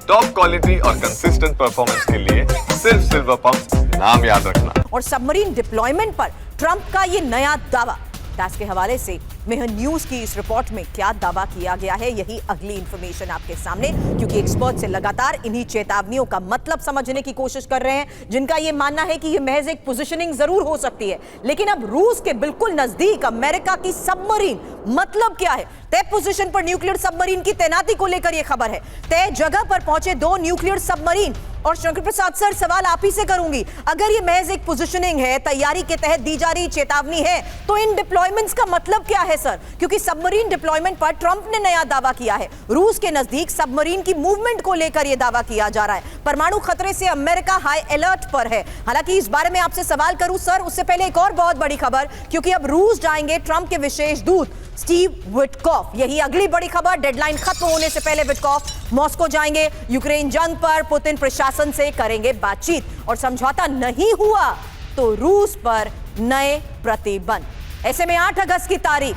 Top quality और consistent performance के लिए सिर्फ सिल्वर पंप नाम याद रखना। और सबमरीन डिप्लॉयमेंट पर ट्रंप का ये नया दावा, टैस के हवाले से मेहर न्यूज की इस रिपोर्ट में क्या दावा किया गया है, यही अगली इंफॉर्मेशन आपके सामने, क्योंकि एक्सपर्ट से लगातार इन्हीं चेतावनियों का मतलब समझने की कोशिश कर रहे हैं, जिनका यह मानना है कि यह महज एक पोजीशनिंग जरूर हो सकती है, लेकिन अब रूस के बिल्कुल नजदीक अमेरिका की सबमरीन, मतलब क्या है? तय पोजीशन पर न्यूक्लियर सबमरीन की तैनाती को लेकर यह खबर है। तय जगह पर पहुंचे 2 न्यूक्लियर सबमरीन। और शंकर प्रसाद सर, सवाल आप ही से करूंगी, अगर ये महज एक पोजीशनिंग है, तैयारी के तहत दी जा रही चेतावनी है, तो इन डिप्लॉयमेंट्स का मतलब क्या है सर? क्योंकि सबमरीन डिप्लॉयमेंट पर ट्रंप ने नया दावा किया है, रूस के नजदीक सबमरीन की मूवमेंट को लेकर यह दावा किया जा रहा है। परमाणु खतरे से अमेरिका हाई अलर्ट पर है। हालांकि इस बारे में आपसे सवाल करूं सर, उससे पहले एक और बहुत बड़ी खबर, क्योंकि अब रूस जाएंगे ट्रंप के विशेष दूत स्टीव विटकॉफ। यही अगली बड़ी खबर, डेडलाइन खत्म होने से पहले विटकॉफ मॉस्को जाएंगे, यूक्रेन जंग पर पुतिन प्रशासन से करेंगे बातचीत, और समझौता नहीं हुआ तो रूस पर नए प्रतिबंध। ऐसे में 8 अगस्त की तारीख,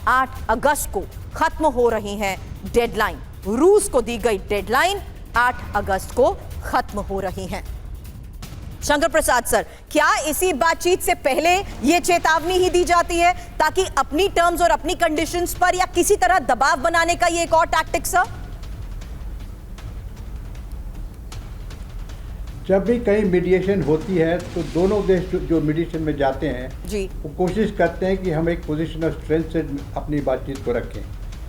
8 अगस्त को खत्म हो रही है डेडलाइन, रूस को दी गई डेडलाइन 8 अगस्त को खत्म हो रही है। शंकर प्रसाद सर, क्या इसी बातचीत से पहले यह चेतावनी ही दी जाती है ताकि अपनी टर्म्स और अपनी कंडीशंस पर या किसी तरह दबाव बनाने का ये एक और टैक्टिक सर? जब भी कहीं मीडिएशन होती है तो दोनों देश जो मीडिएशन में जाते हैं जी, वो कोशिश करते हैं कि हम एक पोजीशन ऑफ स्ट्रेंथ से अपनी बातचीत को रखें,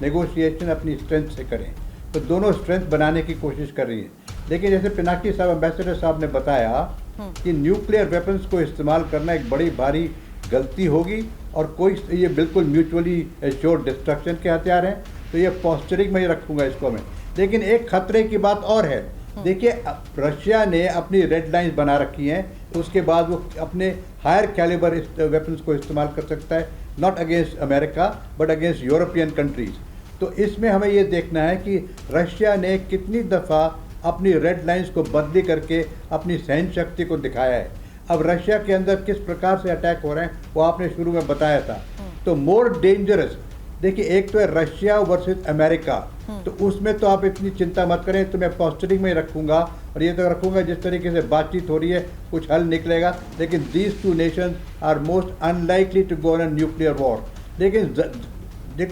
नेगोशिएशन अपनी स्ट्रेंथ से करें, तो दोनों स्ट्रेंथ बनाने की कोशिश कर रही है। लेकिन जैसे पिनाकी साहब, एम्बेसडर साहब ने बताया कि न्यूक्लियर वेपन्स को इस्तेमाल करना एक बड़ी भारी गलती होगी, और कोई ये बिल्कुल म्यूचुअली एश्योर्ड डिस्ट्रक्शन के हथियार हैं, तो ये पॉस्चरिंग में ही रखूँगा इसको मैं। लेकिन एक खतरे की बात और है, देखिए रशिया ने अपनी रेड लाइंस बना रखी हैं, उसके बाद वो अपने हायर कैलिबर वेपन्स को इस्तेमाल कर सकता है, not against America but against European countries. तो इसमें हमें ये देखना है कि रशिया ने कितनी दफ़ा अपनी रेड लाइंस को बदली करके अपनी सहन शक्ति को दिखाया है। अब रशिया के अंदर किस प्रकार से अटैक हो रहे हैं वो आपने शुरू में बताया था। तो मोर डेंजरस, देखिए एक तो है रशिया वर्सेस अमेरिका, तो उसमें तो आप इतनी चिंता मत करें, तो मैं पॉस्चरिंग में ही रखूंगा, और ये तो रखूंगा जिस तरीके से बातचीत हो रही है कुछ हल निकलेगा। लेकिन these 2 nations are most unlikely to go on a nuclear war. लेकिन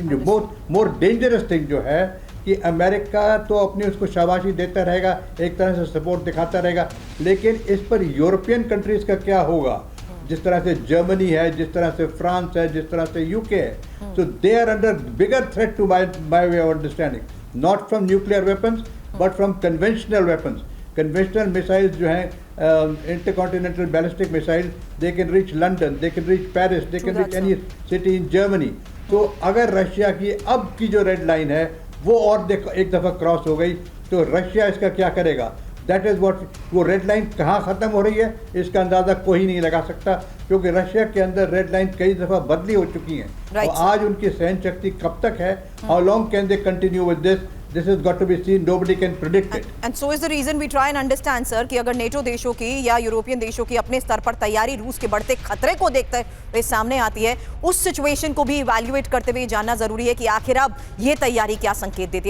जो मोर डेंजरस थिंग जो है कि अमेरिका तो अपनी उसको शाबाशी देता रहेगा, एक तरह से सपोर्ट दिखाता रहेगा, लेकिन इस पर यूरोपियन कंट्रीज का क्या होगा? जिस तरह से जर्मनी है, जिस तरह से फ्रांस है, जिस तरह से यूके है, so they are under bigger threat to my way of understanding, not from nuclear weapons but from conventional weapons. Conventional missiles जो हैं intercontinental ballistic missiles, they can reach London, they can reach Paris, they can reach any city in Germany. तो अगर Russia की अब की जो red line है वो और एक दफ़ा क्रॉस हो गई तो रशिया इसका क्या करेगा? दैट इज़ वॉट, वो रेड लाइन कहाँ ख़त्म हो रही है इसका अंदाज़ा कोई नहीं लगा सकता, क्योंकि रशिया के अंदर रेड लाइन कई दफ़ा बदली हो चुकी हैं। और आज उनकी सहन शक्ति कब तक है? How long can they continue with this? This has got to be seen. Nobody can predict it. And so is the reason we try and understand, sir, कि अगर नेटो देशों की या यूरोपियन देशों की अपने स्तर पर तैयारी रूस के बढ़ते खतरे को देखते हुए सामने आती है, उस सिचुएशन को भी इवैल्यूएट करते हुए जानना जरूरी है कि आखिर अब ये तैयारी क्या संकेत देती है।